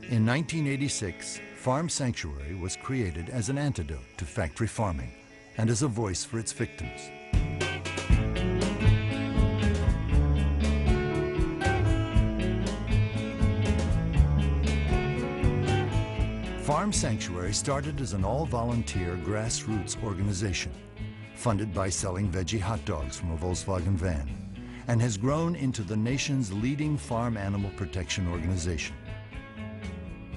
In 1986, Farm Sanctuary was created as an antidote to factory farming and as a voice for its victims. Farm Sanctuary started as an all-volunteer grassroots organization, funded by selling veggie hot dogs from a Volkswagen van, and has grown into the nation's leading farm animal protection organization.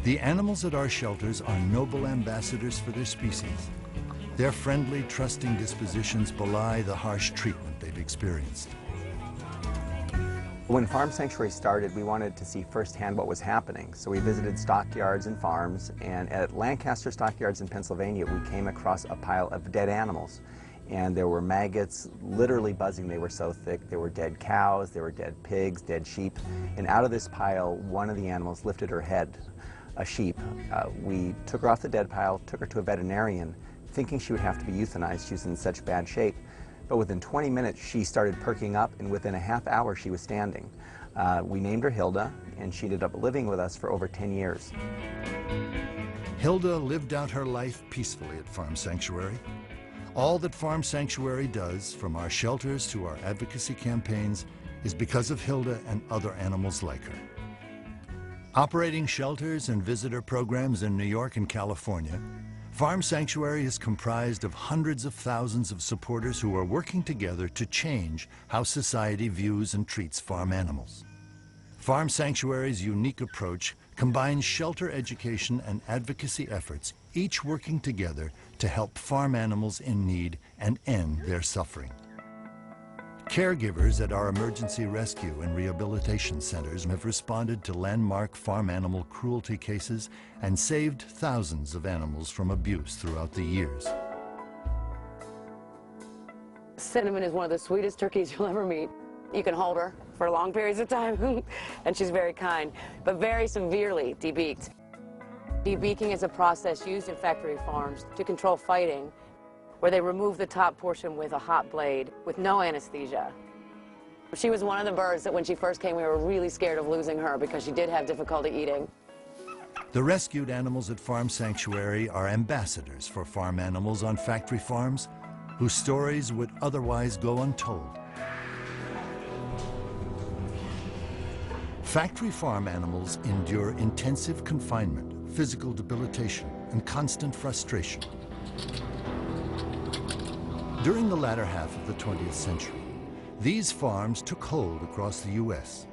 The animals at our shelters are noble ambassadors for their species. Their friendly, trusting dispositions belie the harsh treatment they've experienced. When Farm Sanctuary started, we wanted to see firsthand what was happening. So we visited stockyards and farms, and at Lancaster Stockyards in Pennsylvania, we came across a pile of dead animals. And there were maggots literally buzzing. They were so thick. There were dead cows, there were dead pigs, dead sheep. And out of this pile, one of the animals lifted her head, a sheep. We took her off the dead pile, took her to a veterinarian, thinking she would have to be euthanized. She was in such bad shape. But within 20 minutes, she started perking up, and within a half hour, she was standing. We named her Hilda, and she ended up living with us for over 10 years. Hilda lived out her life peacefully at Farm Sanctuary. All that Farm Sanctuary does, from our shelters to our advocacy campaigns, is because of Hilda and other animals like her. Operating shelters and visitor programs in New York and California, Farm Sanctuary is comprised of hundreds of thousands of supporters who are working together to change how society views and treats farm animals. Farm Sanctuary's unique approach combines shelter education and advocacy efforts, each working together to help farm animals in need and end their suffering. Caregivers at our emergency rescue and rehabilitation centers have responded to landmark farm animal cruelty cases and saved thousands of animals from abuse throughout the years. Cinnamon is one of the sweetest turkeys you'll ever meet. You can hold her for long periods of time, and she's very kind, but very severely debeaked. Debeaking is a process used in factory farms to control fighting, where they remove the top portion with a hot blade with no anesthesia. She was one of the birds that when she first came, we were really scared of losing her because she did have difficulty eating. The rescued animals at Farm Sanctuary are ambassadors for farm animals on factory farms whose stories would otherwise go untold. Factory farm animals endure intensive confinement, physical debilitation, and constant frustration. During the latter half of the 20th century, these farms took hold across the U.S.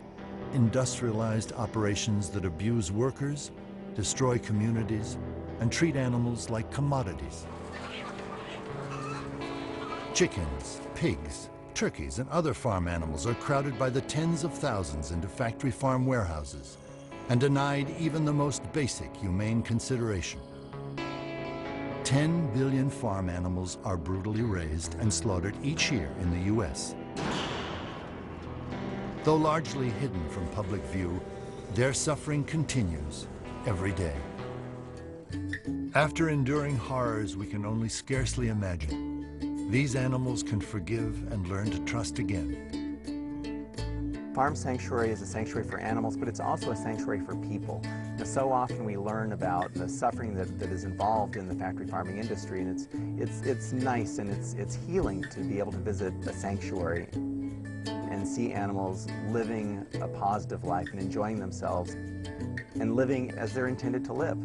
Industrialized operations that abuse workers, destroy communities, and treat animals like commodities. Chickens, pigs, turkeys, and other farm animals are crowded by the tens of thousands into factory farm warehouses and denied even the most basic humane consideration. 10 billion farm animals are brutally raised and slaughtered each year in the U.S. Though largely hidden from public view, their suffering continues every day. After enduring horrors we can only scarcely imagine, these animals can forgive and learn to trust again. Farm Sanctuary is a sanctuary for animals, but it's also a sanctuary for people. Now, so often we learn about the suffering that is involved in the factory farming industry, and it's nice and it's healing to be able to visit a sanctuary and see animals living a positive life and enjoying themselves and living as they're intended to live.